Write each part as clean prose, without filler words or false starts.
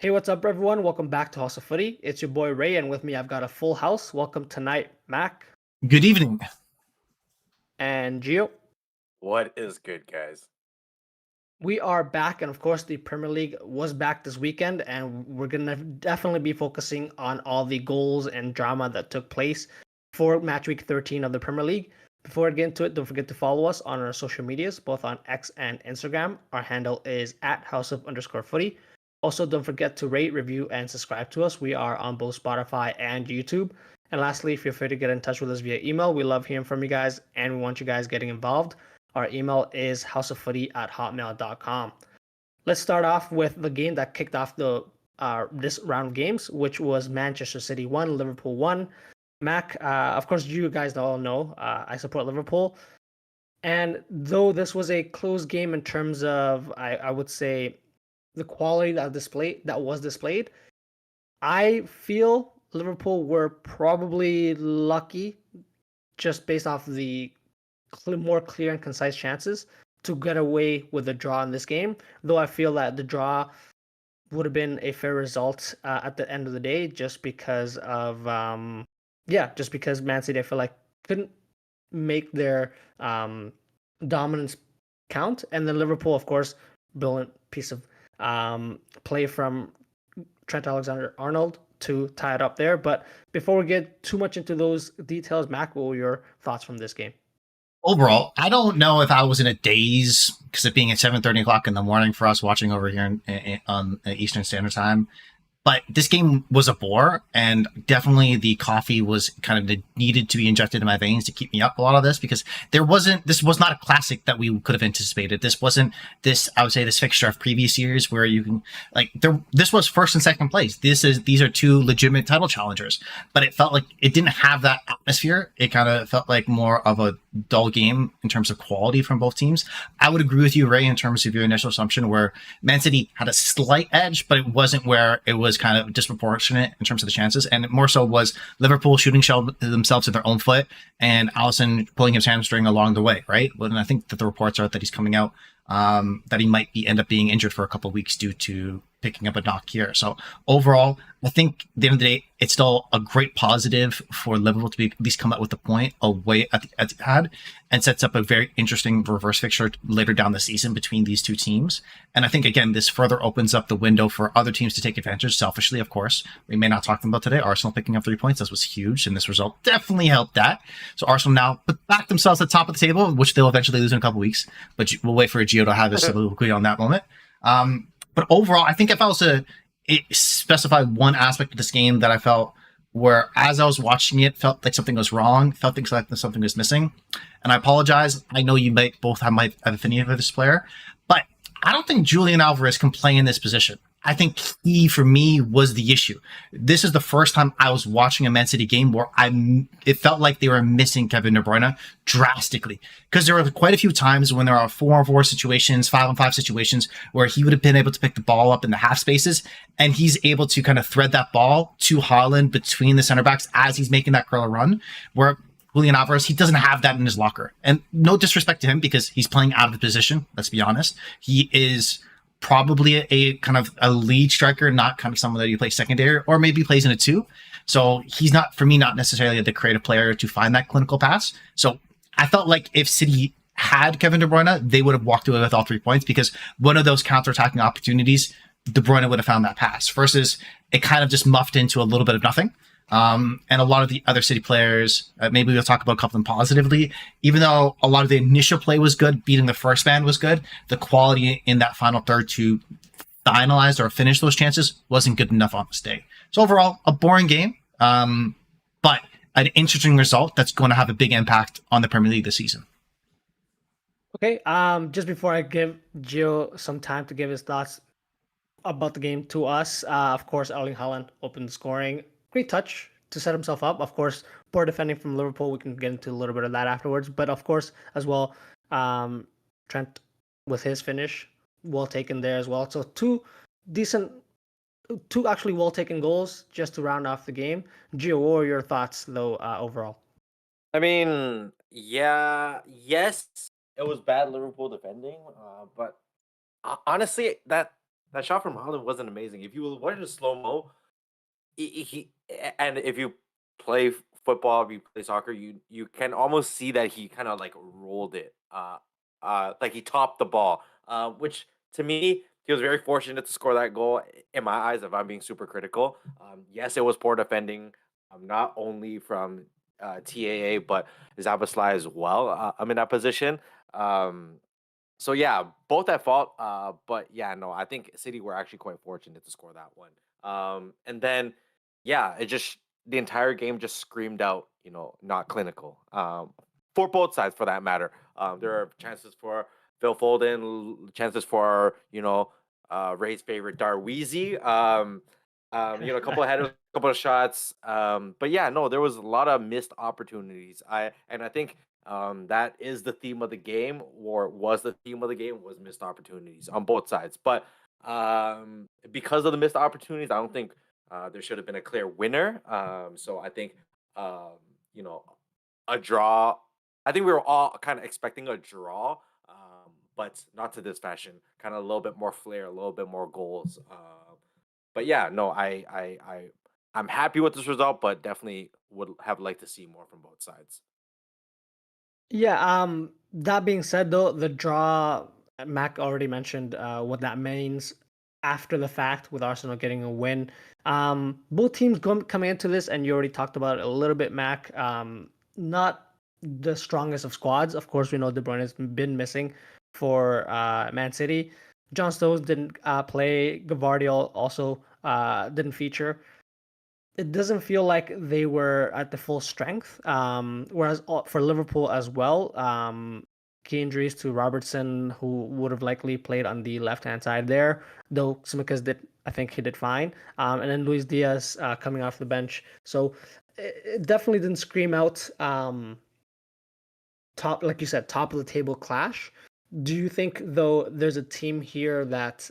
Hey, what's up, everyone? Welcome back to House of Footy. It's your boy Ray, and with me, I've got a full house. Welcome tonight, Mac Good evening. and Gio. What is good, guys? We are back, and of course, the Premier League was back this weekend, and we're gonna definitely be focusing on all the goals and drama that took place for match week 13 of the Premier League. Before I get into it, don't forget to follow us on our social medias, both on X and Instagram. Our handle is at @house_of_footy. Also, don't forget to rate, review, and subscribe to us. We are on both Spotify and YouTube. And lastly, feel free to get in touch with us via email. We love hearing from you guys, and we want you guys getting involved. Our email is houseoffooty@hotmail.com. Let's start off with the game that kicked off the this round of games, which was Manchester City 1, Liverpool 1. Mac, of course, you guys all know I support Liverpool. And though this was a close game in terms of, I would say, the quality that was displayed, I feel Liverpool were probably lucky just based off the more clear and concise chances to get away with a draw in this game. Though I feel that the draw would have been a fair result at the end of the day, just because of just because Man City I feel like couldn't make their dominance count, and then Liverpool, of course, brilliant piece of play from Trent Alexander-Arnold to tie it up there. But before we get too much into those details, Mac, what were your thoughts from this game? Overall, I don't know if I was in a daze because it being at 7:30 o'clock in the morning for us watching over here on Eastern Standard Time. But this game was a bore, and definitely the coffee was kind of needed to be injected in my veins to keep me up a lot of this, because this was not a classic that we could have anticipated. This wasn't I would say, this fixture of previous years where you can, this was first and second place. These are two legitimate title challengers, but it felt like it didn't have that atmosphere. It kind of felt like more of a dull game in terms of quality from both teams. I would agree with you, Ray, in terms of your initial assumption where Man City had a slight edge, but it wasn't where it was kind of disproportionate in terms of the chances, and it more so was Liverpool shooting themselves in their own foot and Alisson pulling his hamstring along the way, right? And I think that the reports are that he's coming out, that he might end up being injured for a couple of weeks due to picking up a knock here. So overall, I think at the end of the day, it's still a great positive for Liverpool to be at least come out with the point away at the Etihad, and sets up a very interesting reverse fixture later down the season between these two teams. And I think, again, this further opens up the window for other teams to take advantage. Selfishly, of course, we may not talk about today. Arsenal picking up 3 points, that was huge, and this result definitely helped that. So Arsenal now put back themselves at the top of the table, which they'll eventually lose in a couple of weeks. But we'll wait for Gio to have his soliloquy on that moment. But overall, I think if I was to specify one aspect of this game that I felt where, as I was watching it, felt like something was wrong, felt like something was missing, and I apologize. I know you might both have affinity for this player, but I don't think Julian Alvarez can play in this position. I think he, for me, was the issue. This is the first time I was watching a Man City game where it felt like they were missing Kevin De Bruyne drastically. Because there were quite a few times when there are 4-on-4 situations, 5-on-5 situations, where he would have been able to pick the ball up in the half spaces, and he's able to kind of thread that ball to Haaland between the center backs as he's making that curler run, where Julian Alvarez, he doesn't have that in his locker. And no disrespect to him, because he's playing out of the position, let's be honest. He is probably a kind of a lead striker, not kind of someone that you play secondary, or maybe plays in a 2. So he's not, for me, not necessarily the creative player to find that clinical pass. So I felt like if City had Kevin De Bruyne, they would have walked away with all 3 points, because one of those counter-attacking opportunities, De Bruyne would have found that pass, versus it kind of just muffed into a little bit of nothing. And a lot of the other City players, maybe we'll talk about a couple of them positively, even though a lot of the initial play was good, beating the first man was good, the quality in that final third to finalize or finish those chances wasn't good enough on this day. So overall, a boring game, but an interesting result that's going to have a big impact on the Premier League this season. Okay, just before I give Gio some time to give his thoughts about the game to us, of course, Erling Haaland opened scoring. Great touch to set himself up. Of course, poor defending from Liverpool. We can get into a little bit of that afterwards. But of course, as well, Trent with his finish, well taken there as well. So two actually well taken goals just to round off the game. Gio, what were your thoughts though overall? I mean, yes, it was bad Liverpool defending, but honestly, that that shot from Holland wasn't amazing. If you watch it slow mo, and if you play football, if you play soccer, you can almost see that he kind of like rolled it, like he topped the ball, which to me he was very fortunate to score that goal. In my eyes, if I'm being super critical, yes, it was poor defending, not only from TAA but Zabaslai as well. I'm in that position. Um, so yeah, both at fault. But yeah, no, I think City were actually quite fortunate to score that one. And then yeah, it just the entire game just screamed out, not clinical. For both sides, for that matter. There are chances for Phil Foden, chances for Ray's favorite Darweezy. A couple of headers, a couple of shots. But yeah, no, there was a lot of missed opportunities. I think that is the theme of the game, or was the theme of the game, was missed opportunities on both sides. But because of the missed opportunities, I don't think there should have been a clear winner. So I think um, you know a draw. I think we were all kind of expecting a draw, but not to this fashion. Kind of a little bit more flair, a little bit more goals. But yeah, no, I'm happy with this result, but definitely would have liked to see more from both sides. Yeah, that being said though, the draw, Mac already mentioned what that means after the fact with Arsenal getting a win. Both teams coming into this, and you already talked about it a little bit, Mac. Not the strongest of squads. Of course, we know De Bruyne has been missing for Man City. John Stones didn't play. Gavardiol also didn't feature. It doesn't feel like they were at the full strength. Whereas for Liverpool as well, key injuries to Robertson, who would have likely played on the left hand side there, though Tsimikas did, I think he did fine. And then Luis Diaz coming off the bench. So it definitely didn't scream out top, like you said, top of the table clash. Do you think though there's a team here that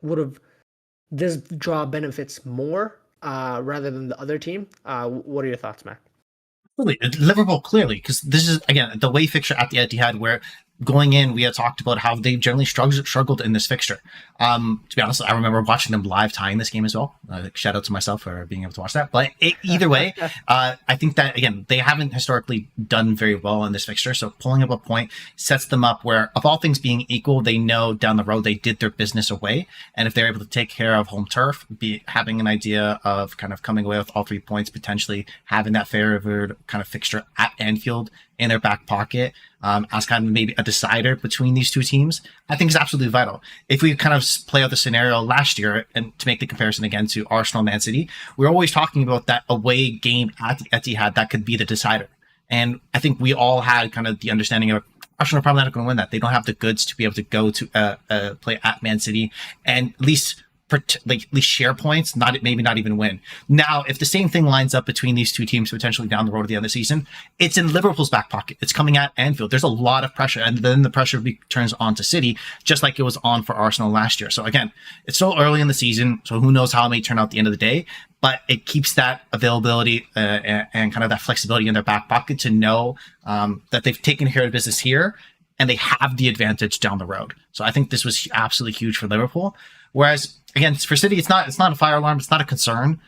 would have this draw benefits more rather than the other team? What are your thoughts, Mac? Liverpool clearly, because this is again the way fixture at the Etihad, where going in we had talked about how they generally struggled in this fixture. To be honest, I remember watching them live tying this game as well. Shout out to myself for being able to watch that. But either way, I think that again they haven't historically done very well in this fixture. So pulling up a point sets them up where, of all things being equal, they know down the road they did their business away, and if they're able to take care of home turf, be having an idea of kind of coming away with all 3 points, potentially having that favored kind of fixture at Anfield in their back pocket, as kind of maybe a decider between these two teams, I think is absolutely vital. If we kind of play out the scenario last year, and to make the comparison again to Arsenal, Man City, we're always talking about that away game at the Etihad that could be the decider. And I think we all had kind of the understanding of Arsenal are probably not going to win that. They don't have the goods to be able to go to play at Man City and at least share points, maybe not even win. Now, if the same thing lines up between these two teams potentially down the road at the end of the season, it's in Liverpool's back pocket. It's coming at Anfield. There's a lot of pressure, and then the pressure turns on to City, just like it was on for Arsenal last year. So again, it's still early in the season, so who knows how it may turn out at the end of the day, but it keeps that availability and kind of that flexibility in their back pocket to know that they've taken care of business here, and they have the advantage down the road. So I think this was absolutely huge for Liverpool. Whereas again, for City, it's not a fire alarm. It's not a concern.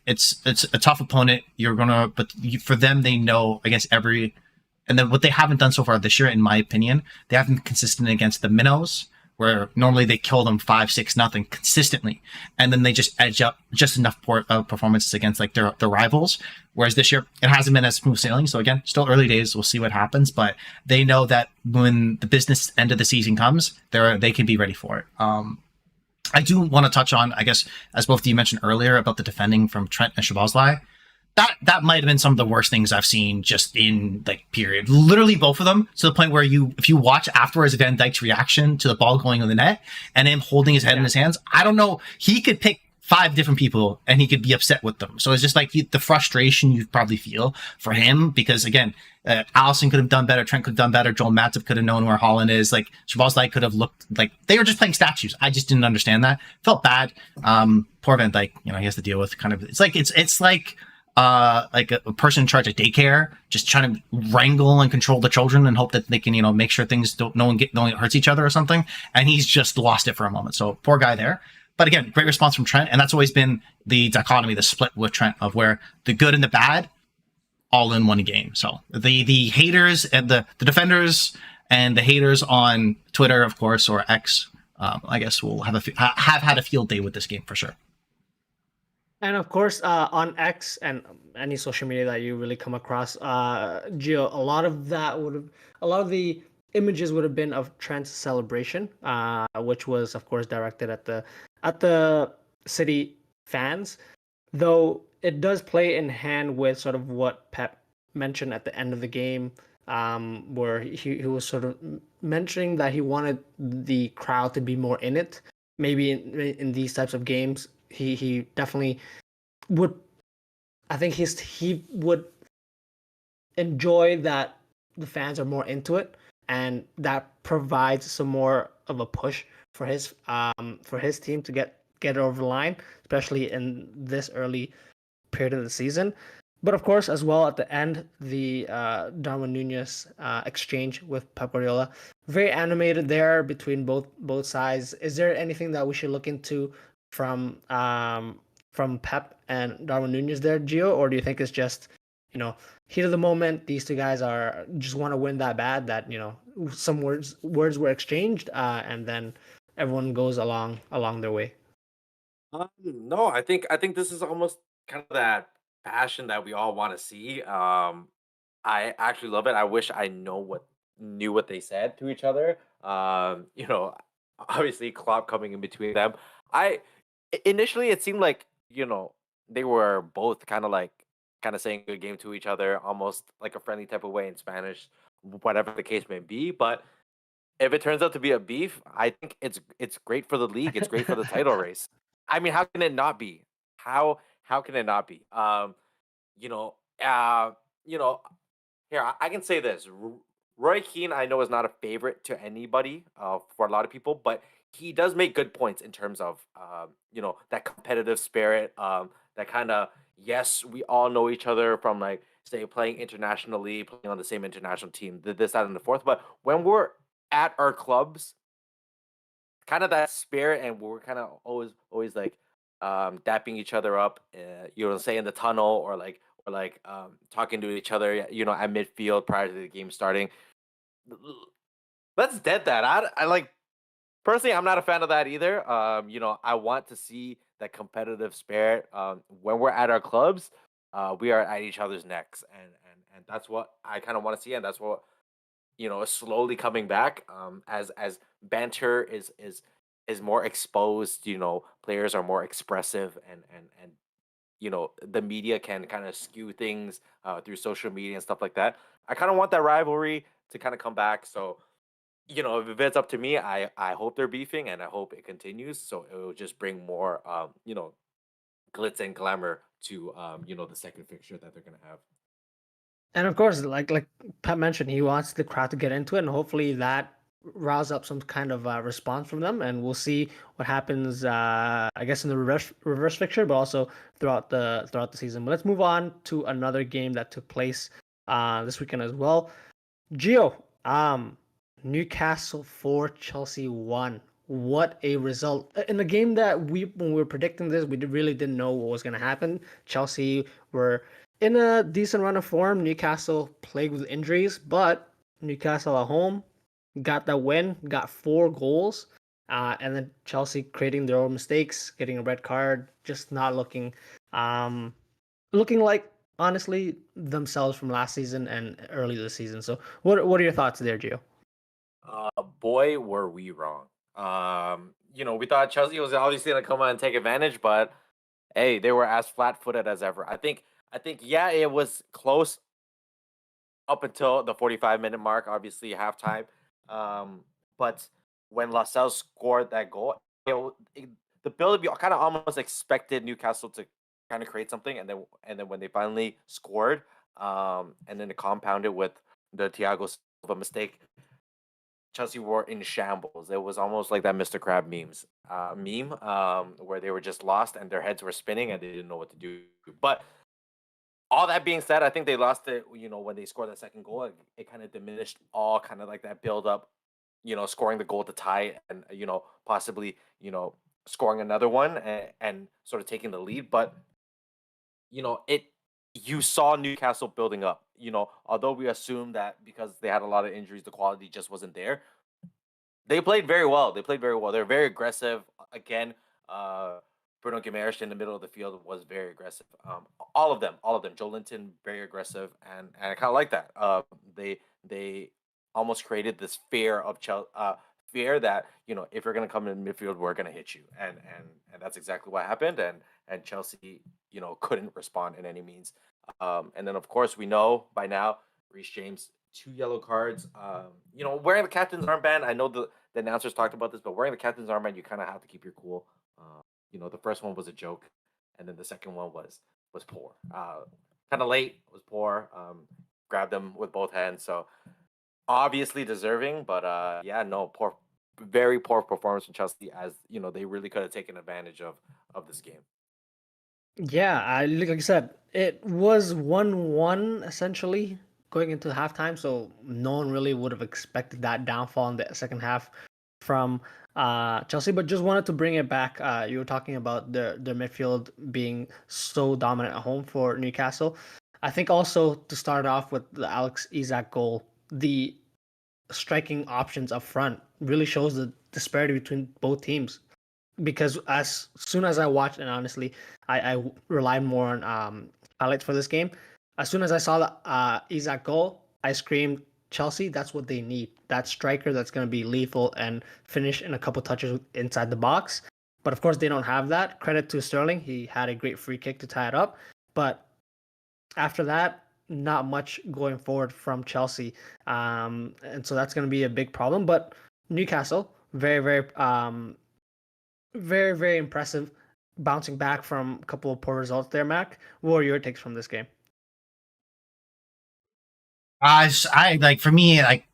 It's a tough opponent. But for them, they know against every, and then what they haven't done so far this year, in my opinion, they haven't been consistent against the minnows, where normally they kill them 5-6-0 consistently, and then they just edge up just enough performances against like their rivals. Whereas this year, it hasn't been as smooth sailing. So again, still early days. We'll see what happens, but they know that when the business end of the season comes, they can be ready for it. I do want to touch on, I guess, as both of you mentioned earlier, about the defending from Trent and Szoboszlai. That might have been some of the worst things I've seen just in like period. Literally both of them, to the point where if you watch afterwards Van Dijk's reaction to the ball going in the net and him holding his head in his hands, I don't know. He could pick 5 different people and he could be upset with them. So it's just like the frustration you probably feel for him, because again, Allison could have done better, Trent could have done better, Joel Matip could have known where Holland is, like Szoboszlai could have looked like they were just playing statues. I just didn't understand that. Felt bad. Poor Van Dijk, he has to deal with kind of, it's like like a person in charge of daycare, just trying to wrangle and control the children and hope that they can, make sure things don't, no one hurts each other or something. And he's just lost it for a moment. So poor guy there. But again, great response from Trent. And that's always been the dichotomy, the split with Trent of where the good and the bad all in one game. So the haters and the defenders and the haters on Twitter, of course, or X, I guess will have had a field day with this game for sure. And of course, on X and any social media that you really come across, Gio, a lot of the images would have been of Trent's celebration, which was, of course, directed at the City fans. Though it does play in hand with sort of what Pep mentioned at the end of the game, where he was sort of mentioning that he wanted the crowd to be more in it. Maybe in these types of games, he definitely would. I think he would enjoy that the fans are more into it, and that provides some more of a push for his team to get it over the line, especially in this early period of the season. But of course, as well at the end, the Darwin Nunez exchange with Pep Guardiola, very animated there between both sides. Is there anything that we should look into from Pep and Darwin Nunez there, Gio, or do you think it's just heat of the moment? These two guys are just want to win that bad that some words were exchanged, and then everyone goes along their way. No, I think this is almost kind of that passion that we all want to see. I actually love it. I wish I knew what they said to each other. Obviously Klopp coming in between them. Initially it seemed like they were both kind of saying good game to each other, almost like a friendly type of way in Spanish, whatever the case may be. But if it turns out to be a beef, I think it's great for the league. It's great for the title race. I mean, how can it not be? How can it not be? You know, uh, you know, Here I can say this: Roy Keane, I know, is not a favorite to anybody, for a lot of people, but he does make good points in terms of, that competitive spirit. That kind of, yes, we all know each other from, like, say, playing internationally, playing on the same international team, this, that, and the fourth. But when we're at our clubs, kind of that spirit, and we're kind of always like dapping each other up, say in the tunnel, or talking to each other, at midfield prior to the game starting. Let's dead that. I like personally, I'm not a fan of that either. I want to see that competitive spirit. When we're at our clubs, we are at each other's necks, and that's what I kind of want to see, and that's what is slowly coming back. As banter is more exposed. Players are more expressive, and the media can kind of skew things through social media and stuff like that. I kind of want that rivalry to kind of come back. So if it's up to me, I hope they're beefing, and I hope it continues. So it will just bring more glitz and glamour to the second fixture that they're gonna have. And of course, like Pat mentioned, he wants the crowd to get into it, and hopefully that rouse up some kind of response from them. And we'll see what happens. I guess in the reverse fixture, but also throughout the season. But let's move on to another game that took place this weekend as well. Gio, Newcastle 4, Chelsea 1. What a result. In a game that when we were predicting this, we really didn't know what was going to happen. Chelsea were in a decent run of form. Newcastle plagued with injuries, but Newcastle at home got that win, got 4 goals. And then Chelsea creating their own mistakes, getting a red card, just not looking like, honestly, themselves from last season and early this season. So what are your thoughts there, Gio? Boy, were we wrong. We thought Chelsea was obviously gonna come out and take advantage, but hey, they were as flat-footed as ever. I think, yeah, it was close up until the 45-minute mark, obviously halftime. But when Lascelles scored that goal, the build, we kind of almost expected Newcastle to kind of create something, and then when they finally scored, and then it compounded with the Thiago Silva mistake, Chelsea were in shambles. It was almost like that Mr. Crab meme, where they were just lost and their heads were spinning and they didn't know what to do. But all that being said, I think they lost it. When they scored that second goal, it kind of diminished all kind of like that build up. Scoring the goal to tie and possibly scoring another one and sort of taking the lead. But it you saw Newcastle building up. Although we assume that because they had a lot of injuries, the quality just wasn't there. They played very well. They played very well. They're very aggressive. Again, uh, Bruno Guimaraes in the middle of the field was very aggressive. All of them. Joe Linton very aggressive, and I kind of like that. They almost created this fear of fear that if you're going to come in midfield, we're going to hit you, and that's exactly what happened. And Chelsea, couldn't respond in any means. And then of course we know by now, Reece James, 2 yellow cards. Wearing the captain's armband. I know the announcers talked about this, but wearing the captain's armband, you kind of have to keep your cool. The first one was a joke, and then the second one was poor. Kind of late, was poor. Grabbed them with both hands, so obviously deserving. But yeah, no, poor, very poor performance from Chelsea. As they really could have taken advantage of this game. Yeah, like I said, it was 1-1 essentially going into halftime, so no one really would have expected that downfall in the second half from Chelsea. But just wanted to bring it back. You were talking about the midfield being so dominant at home for Newcastle. I think also to start off with the Alex Isak goal, the striking options up front really shows the disparity between both teams. Because as soon as I watched, and honestly, I relied more on highlights for this game. As soon as I saw the Isak goal, I screamed, Chelsea, that's what they need. That striker that's going to be lethal and finish in a couple touches inside the box. But of course, they don't have that. Credit to Sterling. He had a great free kick to tie it up. But after that, not much going forward from Chelsea. And so that's going to be a big problem. But Newcastle, very, very, very, very impressive. Bouncing back from a couple of poor results there, Mac. What are your takes from this game? I like for me, like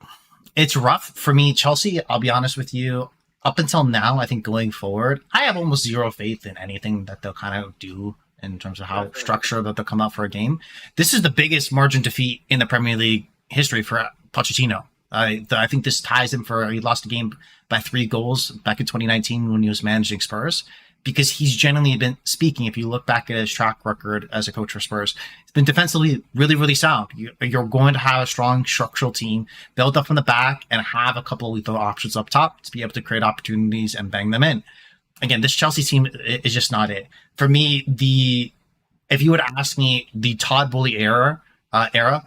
it's rough for me. Chelsea, I'll be honest with you. Up until now, I think going forward, I have almost zero faith in anything that they'll kind of do in terms of how structured that they'll come out for a game. This is the biggest margin defeat in the Premier League history for Pochettino. I think this ties him he lost a game by 3 goals back in 2019 when he was managing Spurs, because he's generally been speaking. If you look back at his track record as a coach for Spurs, it's been defensively really, really sound. You're going to have a strong structural team built up from the back and have a couple of lethal options up top to be able to create opportunities and bang them in. Again, this Chelsea team is just not it. For me, if you would ask me the Todd Boehly era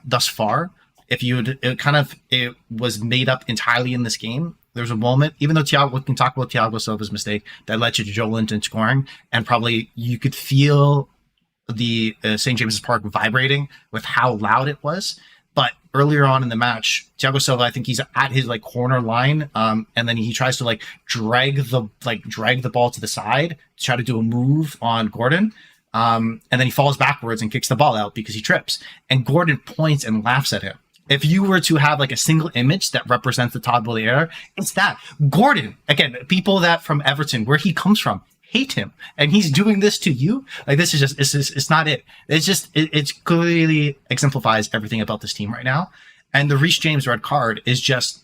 thus far, if it was made up entirely in this game. There's a moment, even though we can talk about Thiago Silva's mistake that led to Joe Linton scoring, and probably you could feel the St. James's Park vibrating with how loud it was. But earlier on in the match, Thiago Silva, I think he's at his corner line, and then he tries to drag the ball to the side to try to do a move on Gordon. And then he falls backwards and kicks the ball out because he trips. And Gordon points and laughs at him. If you were to have a single image that represents the Todd Boehly era, it's that. Gordon, again, people that from Everton, where he comes from, hate him. And he's doing this to you. This is it's not it. It's clearly exemplifies everything about this team right now. And the Reece James red card is just,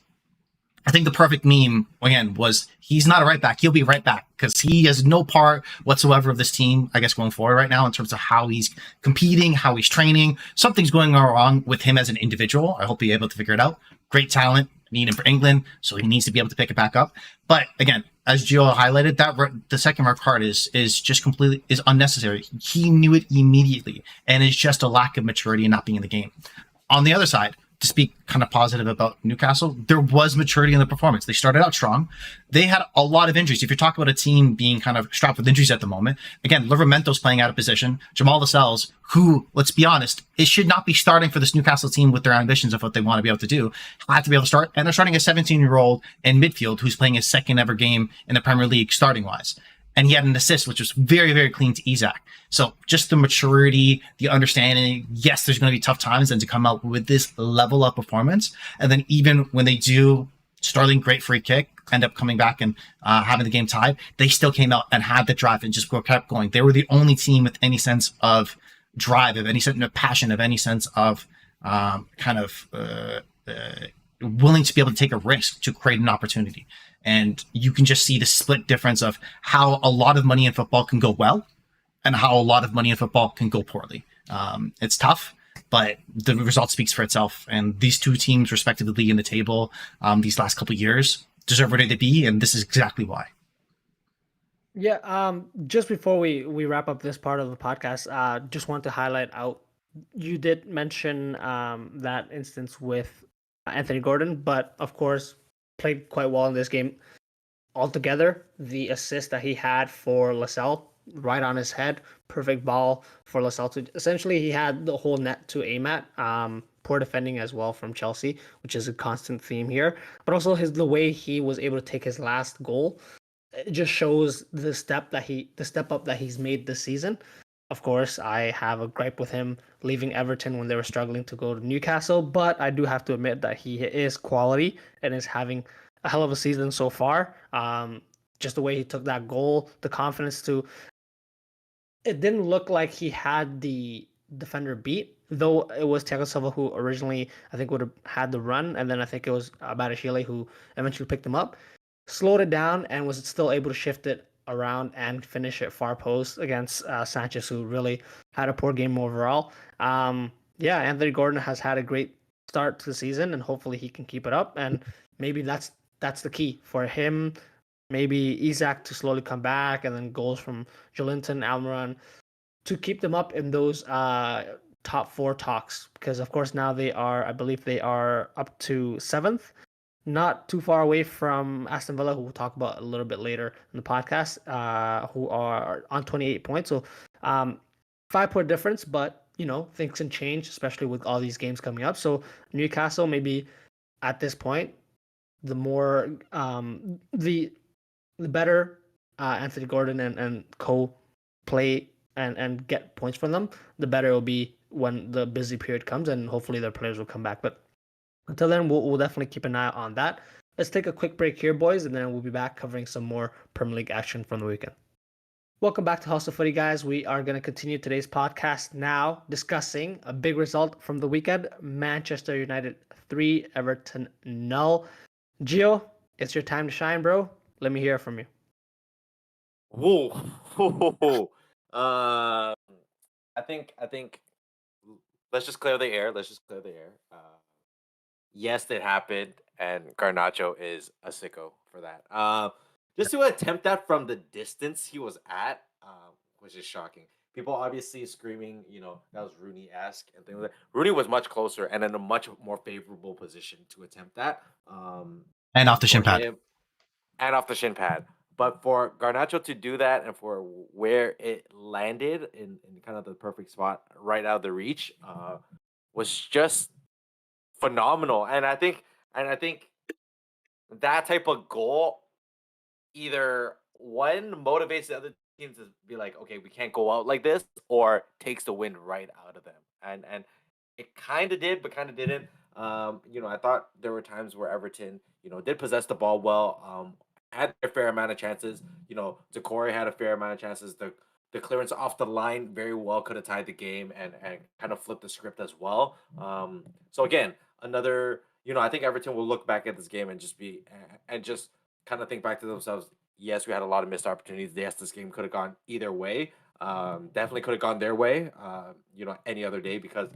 I think the perfect meme, again, was he's not a right back. He'll be right back because he has no part whatsoever of this team, I guess, going forward right now in terms of how he's competing, how he's training. Something's going wrong with him as an individual. I hope he's able to figure it out. Great talent, need him for England, so he needs to be able to pick it back up. But again, as Gio highlighted, the second red card is just completely is unnecessary. He knew it immediately, and it's just a lack of maturity and not being in the game. On the other side, to speak kind of positive about Newcastle, there was maturity in the performance. They started out strong. They had a lot of injuries. If you're talking about a team being kind of strapped with injuries at the moment, again, Livermento's playing out of position. Jamal Lascelles, who, let's be honest, it should not be starting for this Newcastle team with their ambitions of what they want to be able to do, had to be able to start. And they're starting a 17-year-old in midfield who's playing his second ever game in the Premier League starting wise. And he had an assist, which was very, very clean to Isak. So just the maturity, the understanding, yes, there's going to be tough times, and to come out with this level of performance. And then even when they do, Sterling, great free kick, end up coming back and having the game tied, they still came out and had the drive and just kept going. They were the only team with any sense of drive, of any sense of passion, of any sense of willing to be able to take a risk to create an opportunity. And you can just see the split difference of how a lot of money in football can go well and how a lot of money in football can go poorly. It's tough, but the result speaks for itself. And these two teams, respectively, in the table these last couple of years, deserve where they be, and this is exactly why. Yeah, just before we wrap up this part of the podcast, just want to highlight out. You did mention that instance with Anthony Gordon, but of course played quite well in this game. Altogether, the assist that he had for Lascelles, right on his head, perfect ball for Lascelles to essentially he had the whole net to aim at. Poor defending as well from Chelsea, which is a constant theme here. But also the way he was able to take his last goal, it just shows the step up that he's made this season. Of course, I have a gripe with him leaving Everton when they were struggling to go to Newcastle, but I do have to admit that he is quality and is having a hell of a season so far. Just the way he took that goal, the confidence to. It didn't look like he had the defender beat, though it was Thiago Silva who originally I think would have had the run, and then I think it was Badiashile who eventually picked him up, slowed it down, and was still able to shift it around and finish it far post against Sanchez, who really had a poor game overall. Yeah, Anthony Gordon has had a great start to the season, and hopefully he can keep it up. And maybe that's the key for him. Maybe Isaac to slowly come back, and then goals from Jolinton, Almiron to keep them up in those top four talks. Because of course now I believe they are up to seventh, not too far away from Aston Villa, who we'll talk about a little bit later in the podcast, who are on 28 points. So 5 point difference, but things can change, especially with all these games coming up. So Newcastle maybe at this point, the more the better Anthony Gordon and co play and get points from them, the better it will be when the busy period comes, and hopefully their players will come back. But until then, we'll definitely keep an eye on that. Let's take a quick break here, boys, and then we'll be back covering some more Premier League action from the weekend. Welcome back to Hustle Footy, guys. We are going to continue today's podcast now discussing a big result from the weekend. Manchester United 3, Everton 0. Gio, it's your time to shine, bro. Let me hear from you. Whoa. I think let's just clear the air. Yes, it happened, and Garnacho is a sicko for that. Just to attempt that from the distance he was at, was just shocking. People obviously screaming, that was Rooney-esque and things like that. Rooney was much closer and in a much more favorable position to attempt that. And off the shin for pad. him- and off the shin pad. But for Garnacho to do that and for where it landed in kind of the perfect spot right out of the reach, was just phenomenal. And I think that type of goal either one motivates the other team to be like, okay, we can't go out like this, or takes the wind right out of them. And it kind of did, but kind of didn't. I thought there were times where Everton, did possess the ball well, had a fair amount of chances. Decore had a fair amount of chances. The clearance off the line very well could have tied the game and kind of flipped the script as well. So again, another, I think Everton will look back at this game and just kind of think back to themselves. Yes, we had a lot of missed opportunities. Yes, this game could have gone either way. Definitely could have gone their way. Any other day, because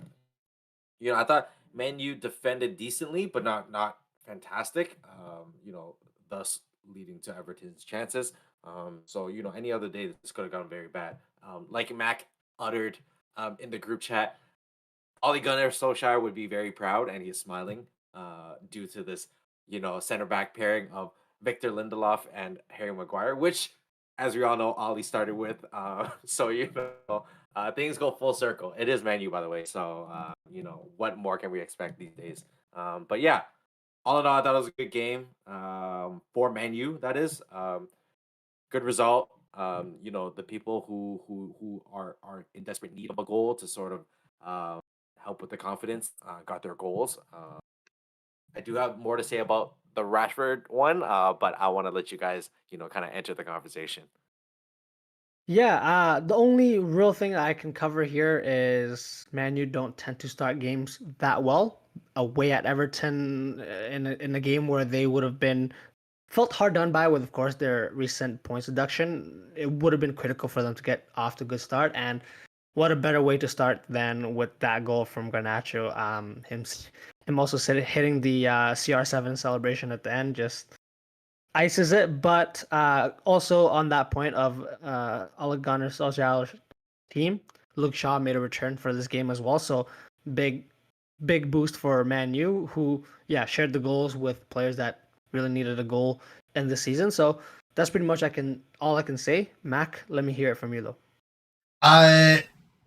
I thought Man U defended decently, but not fantastic. Thus leading to Everton's chances. So any other day this could have gone very bad. Like Mac uttered in the group chat, Ole Gunnar Solskjaer would be very proud, and he's smiling due to this, center back pairing of Victor Lindelof and Harry Maguire, which, as we all know, Ollie started with. So things go full circle. It is Man U, by the way. So what more can we expect these days? But yeah, all in all, I thought it was a good game for Man U. That is good result. The people who are in desperate need of a goal to sort of help with the confidence got their goals. I do have more to say about the Rashford one, but I want to let you guys, kind of enter the conversation. Yeah, the only real thing I can cover here is Man U don't tend to start games that well. Away at Everton in a game where they would have been felt hard done by with, of course, their recent points deduction. It would have been critical for them to get off to a good start, and what a better way to start than with that goal from Garnacho. Him also hitting the CR7 celebration at the end just ices it. But also on that point of Ole Gunnar Solskjaer's team, Luke Shaw made a return for this game as well. So big, big boost for Man U, who shared the goals with players that really needed a goal in this season. So that's pretty much all I can say. Mac, let me hear it from you though.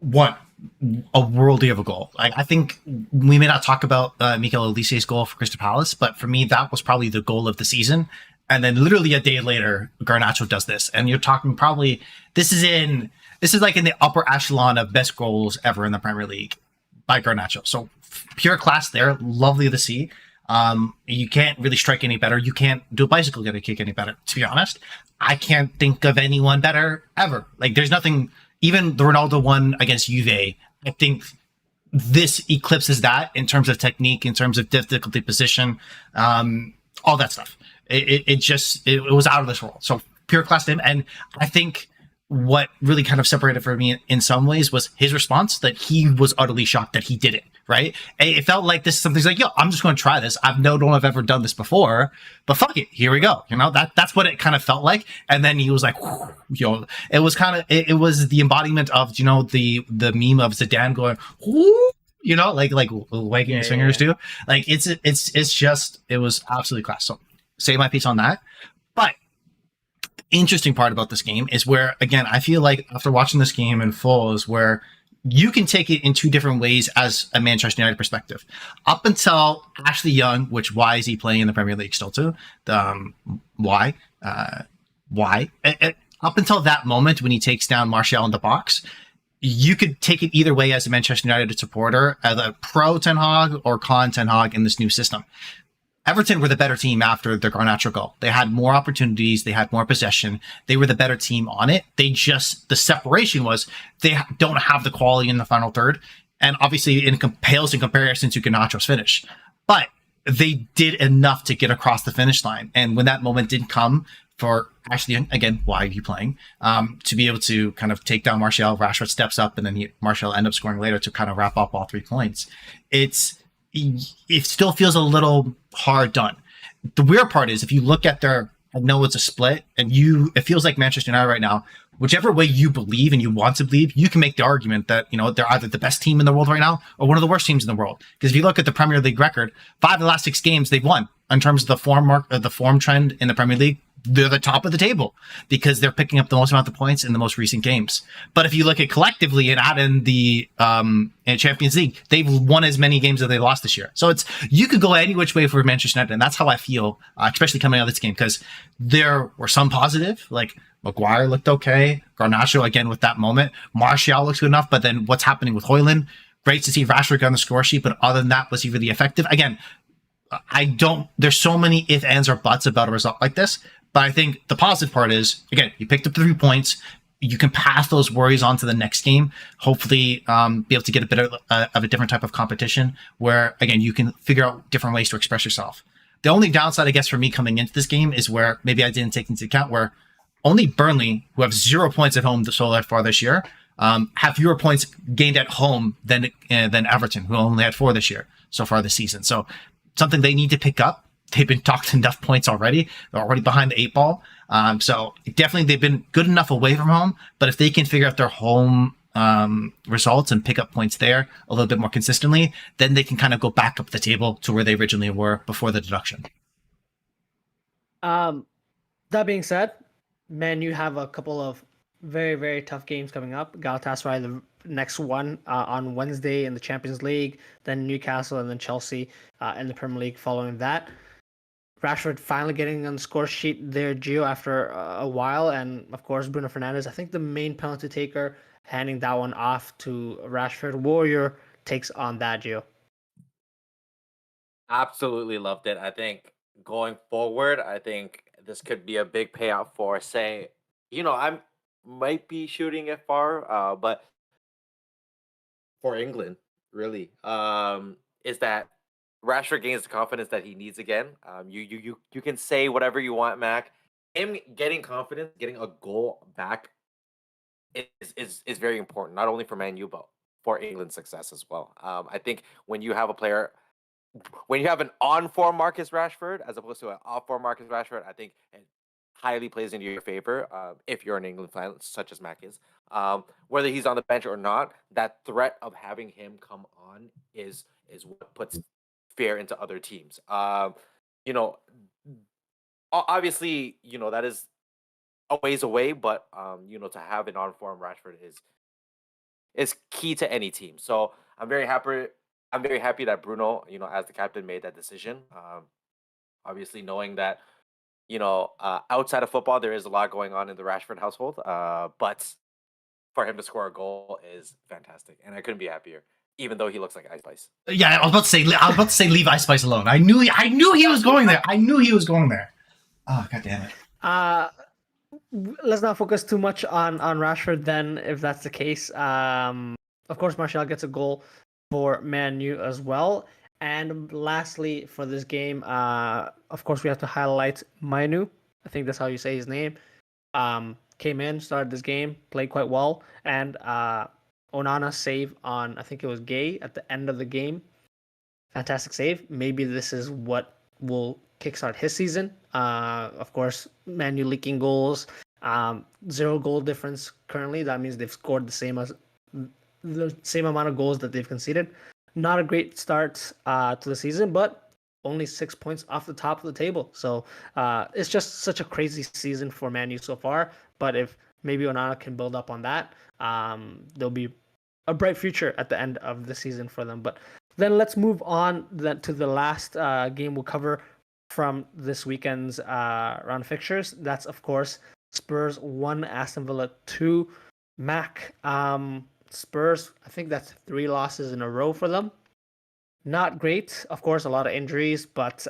One, a worldie of a goal. I think we may not talk about Mikel Olise's goal for Crystal Palace, but for me, that was probably the goal of the season. And then literally a day later, Garnacho does this, and you're talking probably this is like in the upper echelon of best goals ever in the Premier League by Garnacho. So pure class there, lovely to see. You can't really strike any better. You can't do a bicycle get a kick any better. To be honest, I can't think of anyone better ever. Like there's nothing. Even the Ronaldo one against Juve, I think this eclipses that in terms of technique, in terms of difficulty position, all that stuff. It was out of this world. So pure class to him. And I think what really kind of separated for me in some ways was his response, that he was utterly shocked that he did it. Right? It felt like this is something like, yo, I'm just going to try this. Don't have ever done this before, but fuck it, here we go. You know, that's what it kind of felt like. And then he was like, yo, it was kind of it was the embodiment of, you know, the meme of Zidane going, you know, like wagging his fingers too. Like it's just, it was absolutely class. So say my piece on that. But interesting part about this game is where, again, I feel like after watching this game in full is where you can take it in two different ways as a Manchester United perspective. Up until Ashley Young, which why is he playing in the Premier League still too? Why? Up until that moment when he takes down Martial in the box, you could take it either way as a Manchester United supporter, as a pro Ten Hag or con Ten Hag in this new system. Everton were the better team after the Garnacho goal. They had more opportunities. They had more possession. They were the better team on it. The separation was they don't have the quality in the final third. And obviously it pales in comparison to Garnacho's finish. But they did enough to get across the finish line. And when that moment didn't come for Ashley, again, why are you playing? To be able to kind of take down Martial, Rashford steps up, and then Martial ends up scoring later to kind of wrap up all 3 points. It still feels a little hard done. The weird part is if you look at I know it's a split, and it feels like Manchester United right now, whichever way you believe and you want to believe, you can make the argument that, you know, they're either the best team in the world right now or one of the worst teams in the world. Because if you look at the Premier League record, 5 of the last 6 games they've won. In terms of the form trend in the Premier League, they're the top of the table because they're picking up the most amount of points in the most recent games. But if you look at collectively and add in the Champions League, they've won as many games as they lost this year. So you could go any which way for Manchester United, and that's how I feel, especially coming out of this game, because there were some positive, like Maguire looked okay, Garnacho again with that moment, Martial looks good enough, but then what's happening with Højlund? Great to see Rashford on the score sheet, but other than that, was he really effective? Again, there's so many if, ands, or buts about a result like this. But I think the positive part is, again, you picked up 3 points. You can pass those worries on to the next game. Hopefully, be able to get a bit of a different type of competition where, again, you can figure out different ways to express yourself. The only downside, I guess, for me coming into this game is where maybe I didn't take into account where only Burnley, who have 0 points at home so far this year, have fewer points gained at home than Everton, who only had 4 this year so far this season. So something they need to pick up. They've been docked enough points already. They're already behind the 8 ball. So definitely they've been good enough away from home. But if they can figure out their home results and pick up points there a little bit more consistently, then they can kind of go back up the table to where they originally were before the deduction. That being said, Man, you have a couple of very, very tough games coming up. Galatasaray, the next one on Wednesday in the Champions League, then Newcastle, and then Chelsea in the Premier League following that. Rashford finally getting on the score sheet there, Gio, after a while. And, of course, Bruno Fernandes, I think the main penalty taker, handing that one off to Rashford. Warrior takes on that, Gio. Absolutely loved it. I think going forward, I think this could be a big payout for, say, you know, might be shooting it far, but for England, really, is that Rashford gains the confidence that he needs again. You can say whatever you want, Mac. Him getting confidence, getting a goal back is very important, not only for Man U but for England's success as well. I think when you have a player, when you have an on form Marcus Rashford as opposed to an off form Marcus Rashford, I think it highly plays into your favor if you're an England fan, such as Mac is. Whether he's on the bench or not, that threat of having him come on is what puts fear into other teams. You know, obviously, that is a ways away, but to have an on form Rashford is key to any team. So I'm very happy. I'm very happy that Bruno, as the captain, made that decision. Obviously, knowing that outside of football, there is a lot going on in the Rashford household. But for him to score a goal is fantastic, and I couldn't be happier. Even though he looks like Ice Spice. Yeah, I was about to say leave Ice Spice alone. I knew he was going there. I knew he was going there. Oh, god damn it. Let's not focus too much on Rashford then, if that's the case. Of course, Martial gets a goal for Man U as well. And lastly, for this game, of course, we have to highlight Mainu. I think that's how you say his name. Came in, started this game, played quite well, and Onana save on, I think it was Gay at the end of the game. Fantastic save. Maybe this is what will kickstart his season. Of course, Man U leaking goals, 0 goal difference currently. That means they've scored the same amount of goals that they've conceded. Not a great start to the season, but only 6 points off the top of the table. So it's just such a crazy season for Man U so far. But if maybe Onana can build up on that, there'll be a bright future at the end of the season for them. But then let's move on to the last game we'll cover from this weekend's round of fixtures. That's, of course, Spurs 1, Aston Villa 2. Mac, Spurs, I think that's 3 losses in a row for them. Not great. Of course, a lot of injuries, but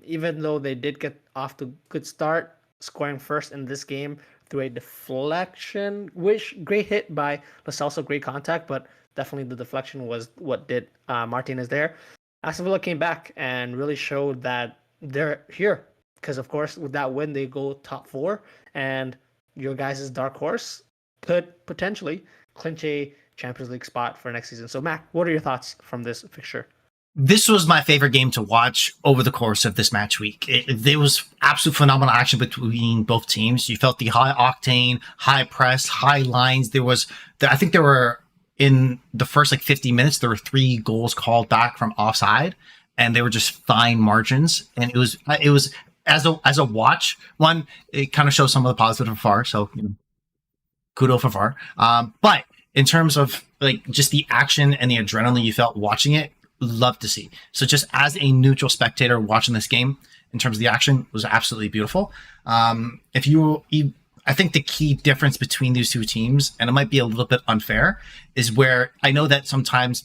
even though they did get off to a good start, scoring first in this game through a deflection, which great hit by Lo Celso, great contact, but definitely the deflection was what did Martinez there. Aston Villa came back and really showed that they're here because, of course, with that win, they go top 4, and your guys' dark horse could potentially clinch a Champions League spot for next season. So, Mac, what are your thoughts from this fixture? This was my favorite game to watch over the course of this match week. There was absolute phenomenal action between both teams. You felt the high octane, high press, high lines. I think there were, in the first 50 minutes, there were 3 goals called back from offside, and they were just fine margins. And it was as a watch one, it kind of shows some of the positive of VAR. So, kudos for VAR. But in terms of just the action and the adrenaline you felt watching it, love to see. So just as a neutral spectator watching this game, in terms of the action, was absolutely beautiful. I think the key difference between these two teams, and it might be a little bit unfair, is where I know that sometimes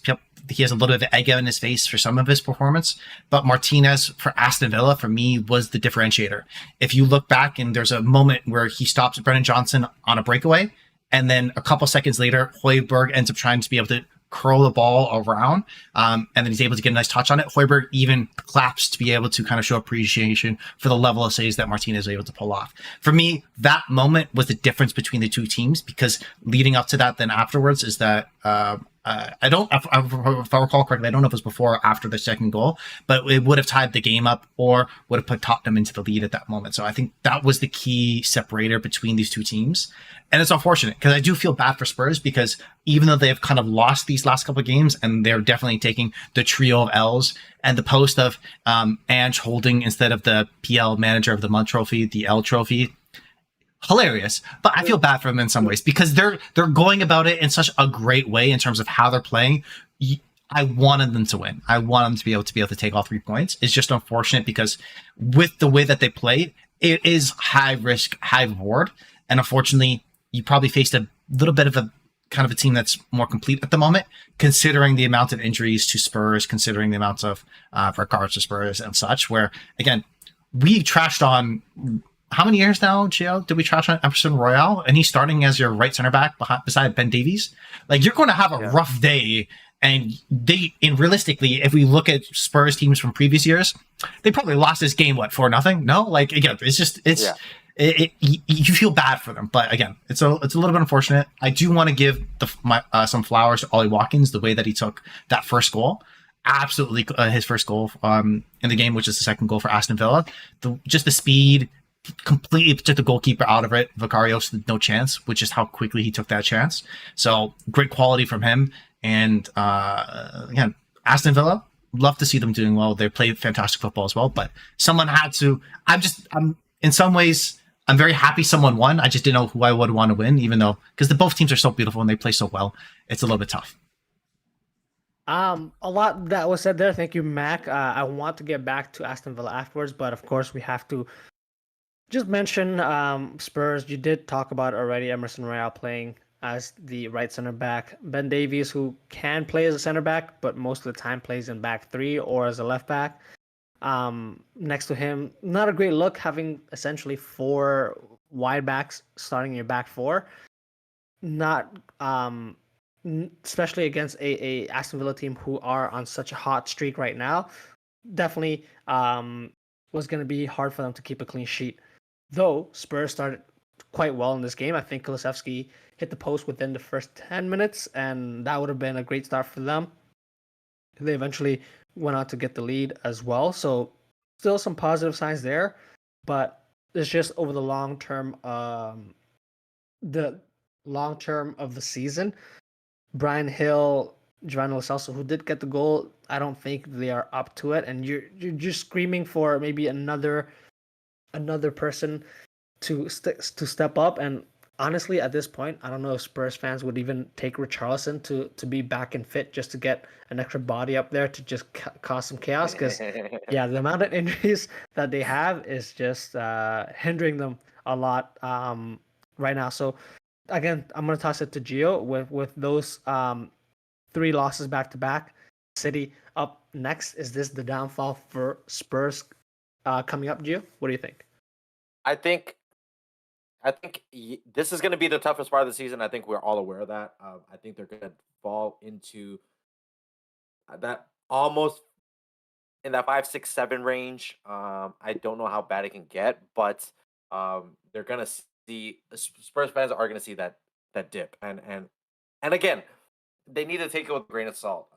he has a little bit of egg out in his face for some of his performance, but Martinez for Aston Villa, for me, was the differentiator. If you look back and there's a moment where he stops Brennan Johnson on a breakaway, and then a couple seconds later, Højbjerg ends up trying to be able to curl the ball around, and then he's able to get a nice touch on it. Højbjerg even claps to be able to kind of show appreciation for the level of saves that Martinez was able to pull off. For me, that moment was the difference between the two teams, because leading up to that, then afterwards, is that if I recall correctly, I don't know if it was before or after the second goal, but it would have tied the game up or would have put Tottenham into the lead at that moment. So I think that was the key separator between these two teams. And it's unfortunate because I do feel bad for Spurs, because even though they've kind of lost these last couple of games, and they're definitely taking the trio of L's, and the post of Ange holding, instead of the PL Manager of the Month trophy, the L trophy, hilarious. But I feel bad for them in some ways, because they're going about it in such a great way in terms of how they're playing. I wanted them to win. I want them to be able to take all 3 points. It's just unfortunate because with the way that they played, it is high risk, high reward. And unfortunately, you probably faced a little bit of a kind of a team that's more complete at the moment, considering the amount of injuries to Spurs, considering the amount of regards to Spurs and such, where, again, we trashed on how many years now, Gio, did we trash on Emerson Royale? And he's starting as your right center back beside Ben Davies. Like, you're going to have a rough day. And realistically, if we look at Spurs teams from previous years, they probably lost this game, 4-0? No? Like, again, you feel bad for them. But again, it's a little bit unfortunate. I do want to give some flowers to Ollie Watkins, the way that he took that first goal. Absolutely, his first goal in the game, which is the second goal for Aston Villa. Just the speed, completely took the goalkeeper out of it. Vicarios had no chance, which is how quickly he took that chance. So great quality from him. And again, Aston Villa, love to see them doing well. They play fantastic football as well. But someone had to. I'm in some ways, I'm very happy someone won. I just didn't know who I would want to win, even though because both teams are so beautiful and they play so well. It's a little bit tough. A lot that was said there. Thank you, Mac. I want to get back to Aston Villa afterwards, but of course we have to just mention Spurs. You did talk about already Emerson Royale playing as the right center back. Ben Davies, who can play as a center back, but most of the time plays in back three or as a left back. Next to him, not a great look having essentially 4 wide backs starting in your back four. Not especially against a Aston Villa team who are on such a hot streak right now. Definitely was going to be hard for them to keep a clean sheet. Though Spurs started quite well in this game. I think Kulusevski hit the post within the first 10 minutes, and that would have been a great start for them. They eventually went on to get the lead as well. So still some positive signs there, but it's just over the long term of the season. Brian Hill, Giovanni Lo Celso, who did get the goal, I don't think they are up to it, and you're just screaming for maybe another person to step up. And honestly, at this point, I don't know if Spurs fans would even take Richarlison to be back and fit just to get an extra body up there to just cause some chaos. Because the amount of injuries that they have is just hindering them a lot right now. So again, I'm gonna toss it to Gio with those 3 losses back to back. City up next. Is this the downfall for Spurs coming up, Gio? What do you think? I think this is going to be the toughest part of the season. I think we're all aware of that. I think they're going to fall into that almost in that 5, 6, 7 range. I don't know how bad it can get, but they're going to see Spurs fans are going to see that dip, and again, they need to take it with a grain of salt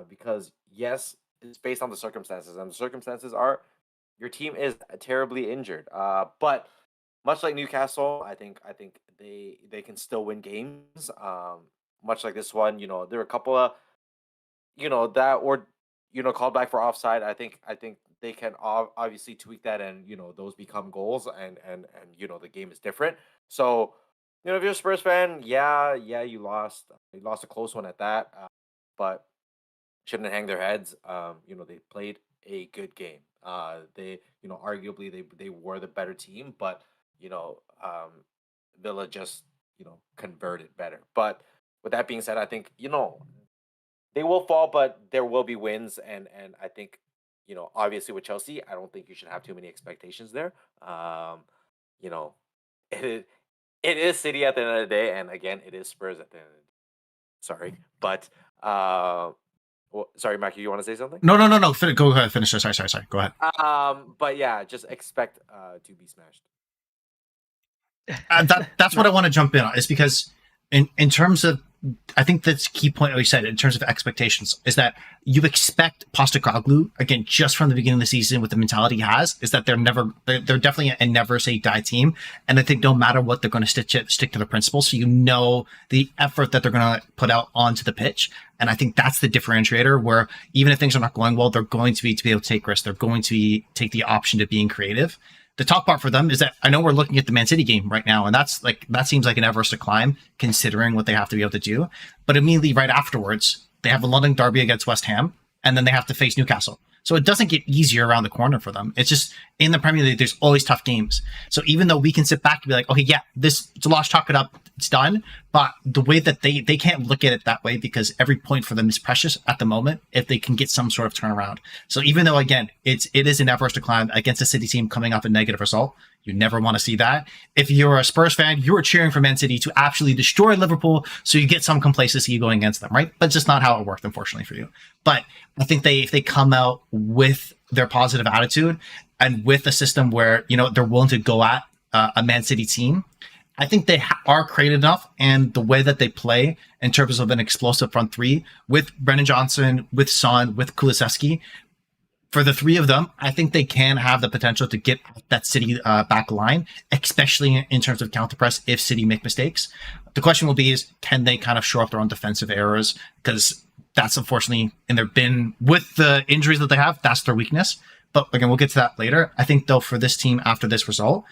because yes, it's based on the circumstances, and the circumstances are your team is terribly injured. But much like Newcastle, I think they can still win games. Much like this one, there were a couple of, that were, called back for offside. I think they can obviously tweak that, and those become goals, and the game is different. So, if you're a Spurs fan, yeah, you lost a close one at that, but shouldn't hang their heads. They played a good game. They, arguably they were the better team, but Villa just converted better. But with that being said, I think they will fall, but there will be wins, and I think obviously with Chelsea, I don't think you should have too many expectations there. It is City at the end of the day, and again, it is Spurs at the end of the day. Sorry, but sorry, Mackie, you want to say something? No. Go ahead, finish. Sorry. Go ahead. But yeah, just expect to be smashed. That's what I want to jump in on, is because in terms of, I think that's a key point that we said in terms of expectations, is that you expect Postecoglou, again, just from the beginning of the season with the mentality he has, is that they're definitely a never say die team. And I think no matter what, they're going to stick to the principles. So the effort that they're going to put out onto the pitch. And I think that's the differentiator, where even if things are not going well, they're going to be able to take risks. They're going to take the option to being creative. The top part for them is that I know we're looking at the Man City game right now, and that seems like an Everest to climb considering what they have to be able to do. But immediately right afterwards, they have a London derby against West Ham, and then they have to face Newcastle. So it doesn't get easier around the corner for them. It's just in the Premier League, there's always tough games. So even though we can sit back and be like, okay, yeah, it's a loss, chalk it up, it's done. But the way that they can't look at it that way, because every point for them is precious at the moment if they can get some sort of turnaround. So even though, again, it is an Everest to climb against a City team coming off a negative result, You never want to see that. If you're a Spurs fan, you are cheering for Man City to absolutely destroy Liverpool so you get some complacency going against them, right? That's just not how it worked, unfortunately for you. But I think if they come out with their positive attitude and with a system where, they're willing to go at a Man City team, I think they are creative enough, and the way that they play in terms of an explosive front three with Brennan Johnson, with Son, with Kulusevski, for the three of them, I think they can have the potential to get that City back line, especially in terms of counter press if City make mistakes. The question will be is, can they kind of shore up their own defensive errors? Because that's unfortunately, and they've been, with the injuries that they have, that's their weakness. But again, we'll get to that later. I think, though, for this team after this result,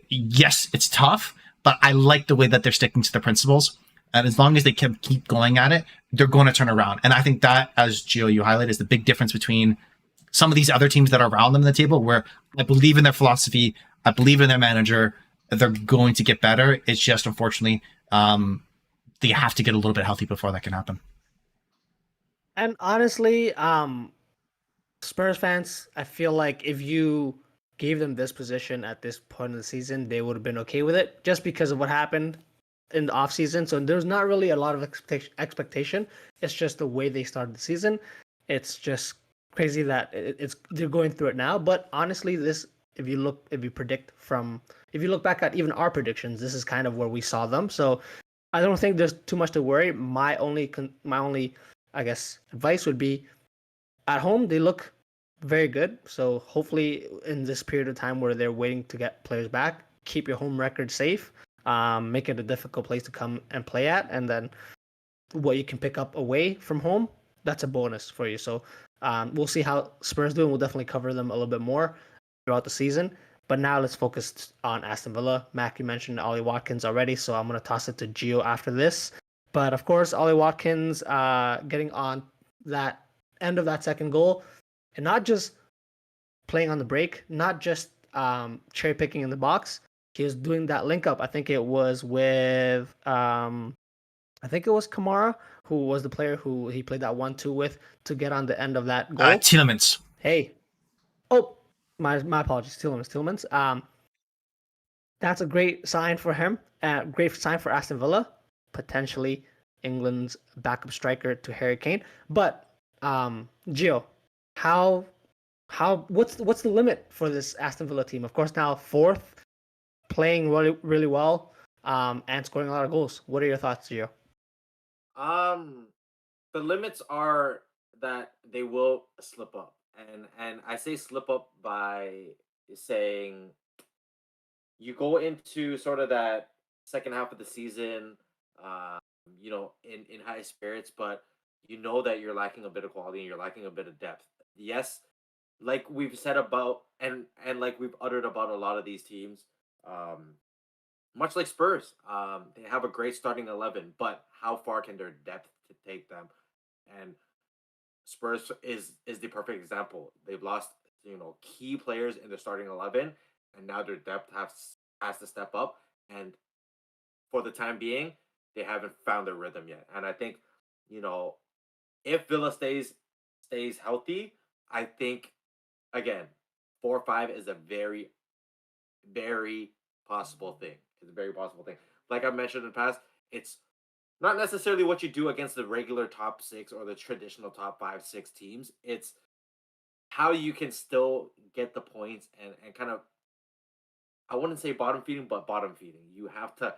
yes, it's tough, but I like the way that they're sticking to the principles. And as long as they can keep going at it, they're going to turn around. And I think that, as Gio, you highlight, is the big difference between some of these other teams that are around them in the table, where I believe in their philosophy, I believe in their manager, they're going to get better. It's just, unfortunately, they have to get a little bit healthy before that can happen. And honestly, Spurs fans, I feel like if you gave them this position at this point in the season, they would have been okay with it, just because of what happened in the offseason. So there's not really a lot of expectation. It's just the way they started the season. It's just crazy that they're going through it now. But honestly, if you look back at even our predictions, this is kind of where we saw them. So I don't think there's too much to worry. My only I guess advice would be, at home they look very good. So hopefully in this period of time where they're waiting to get players back, keep your home record safe. Make it a difficult place to come and play at, and then what you can pick up away from home, that's a bonus for you. So we'll see how Spurs do, and we'll definitely cover them a little bit more throughout the season. But now let's focus on Aston Villa. Mac, you mentioned Ollie Watkins already, so I'm going to toss it to Gio after this. But of course, Ollie Watkins getting on that end of that second goal, and not just playing on the break, not just cherry picking in the box. He was doing that link up. I think it was with Kamara, who was the player who he played that 1-2 with to get on the end of that goal. Tielemans. Hey. My apologies, Tielemans. That's a great sign for him. Great sign for Aston Villa, potentially England's backup striker to Harry Kane. But Gio, what's the limit for this Aston Villa team? Of course, now fourth, playing really, really well, and scoring a lot of goals. What are your thoughts, Gio? The limits are that they will slip up, and I say slip up by saying you go into sort of that second half of the season, in high spirits, but you know that you're lacking a bit of quality and you're lacking a bit of depth. Yes, like we've said about, and like we've uttered about a lot of these teams, um, much like Spurs, they have a great starting 11, but how far can their depth to take them? And Spurs is the perfect example. They've lost, key players in their starting 11, and now their depth has to step up. And for the time being, they haven't found their rhythm yet. And I think, you know, if Villa stays healthy, I think, again, 4-5 is a very, very possible thing. It's a very possible thing. Like I mentioned in the past, it's not necessarily what you do against the regular top six or the traditional top 5, 6 teams. It's how you can still get the points and kind of, I wouldn't say bottom feeding, but bottom feeding. You have to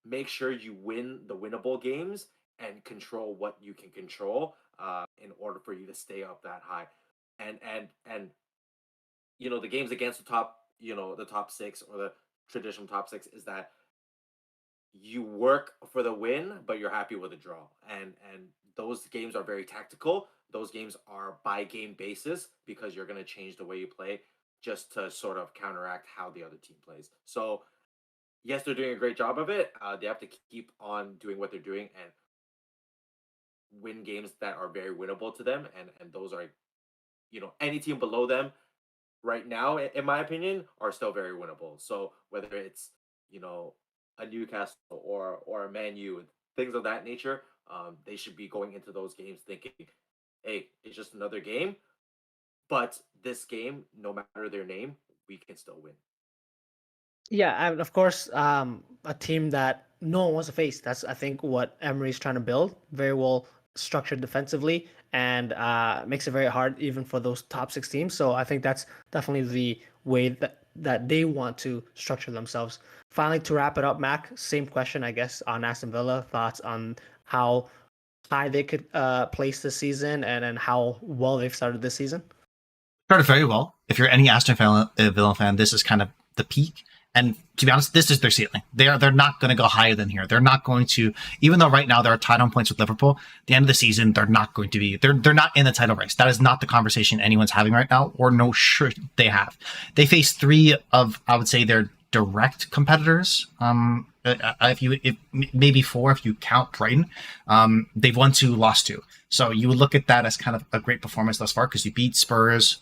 make sure you win the winnable games and control what you can control, in order for you to stay up that high. And the games against the top six or the traditional top six is that you work for the win, but you're happy with a draw. And those games are very tactical. Those games are by game basis because you're going to change the way you play just to sort of counteract how the other team plays. So yes, they're doing a great job of it. They have to keep on doing what they're doing and win games that are very winnable to them. And those are, any team below them right now, in my opinion, are still very winnable. So whether it's, a Newcastle or a Man U, things of that nature, they should be going into those games thinking, hey, it's just another game, but this game, no matter their name, we can still win. Yeah, and of course, a team that no one wants to face. That's I think what Emery's trying to build. Very well structured defensively, and makes it very hard even for those top six teams. So I think that's definitely the way that they want to structure themselves. Finally, to wrap it up, Mac, same question, I guess, on Aston Villa. Thoughts on how high they could place this season, and how well they've started this season? Started very well. If you're any Villa fan, this is kind of the peak. And to be honest, this is their ceiling. They're not going to go higher than here. They're not going to, even though right now they're tied on points with Liverpool. At the end of the season, they're not going to be. They're not in the title race. That is not the conversation anyone's having right now, or no sure they have. They face three of, I would say, their direct competitors. If maybe four if you count Brighton. They've won two, lost two. So you would look at that as kind of a great performance thus far because you beat Spurs,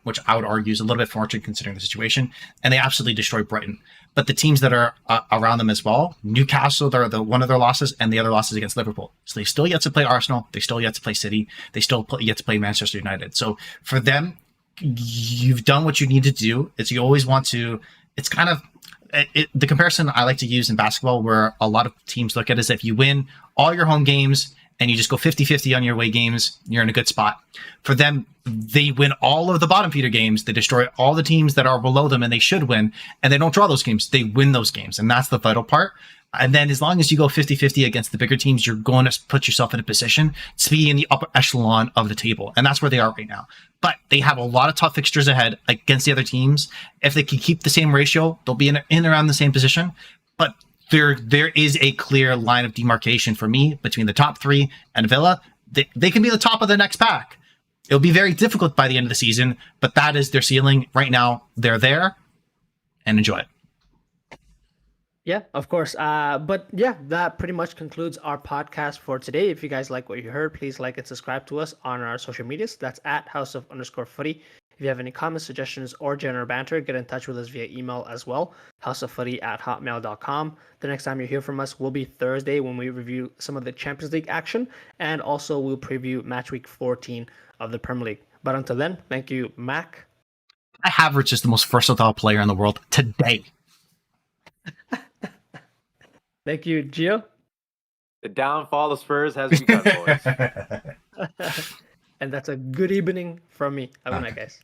which I would argue is a little bit fortunate considering the situation, and they absolutely destroyed Brighton. But the teams that are around them as well, Newcastle, they're one of their losses, and the other losses against Liverpool. So they still yet to play Arsenal, they still yet to play City, they still yet to play Manchester United. So for them, you've done what you need to do. It's you always want to. It's kind of the comparison I like to use in basketball, where a lot of teams look at it, is if you win all your home games and you just go 50-50 on your away games, you're in a good spot. For them, they win all of the bottom feeder games. They destroy all the teams that are below them and they should win. And they don't draw those games. They win those games. And that's the vital part. And then as long as you go 50-50 against the bigger teams, you're going to put yourself in a position to be in the upper echelon of the table. And that's where they are right now. But they have a lot of tough fixtures ahead against the other teams. If they can keep the same ratio, they'll be in around the same position. But there is a clear line of demarcation for me between the top three and Villa. They can be the top of the next pack. It'll be very difficult by the end of the season, but that is their ceiling. Right now, they're there, and enjoy it. Yeah, of course. But yeah, that pretty much concludes our podcast for today. If you guys like what you heard, please like and subscribe to us on our social medias. That's at house_of_footy. If you have any comments, suggestions, or general banter, get in touch with us via email as well, houseoffooty@hotmail.com. The next time you hear from us will be Thursday when we review some of the Champions League action, and also we'll preview match week 14 of the Premier League. But until then, thank you, Mac. Havertz is the most versatile player in the world today. Thank you, Gio. The downfall of Spurs has begun, boys. And that's a good evening from me. Have a night, guys.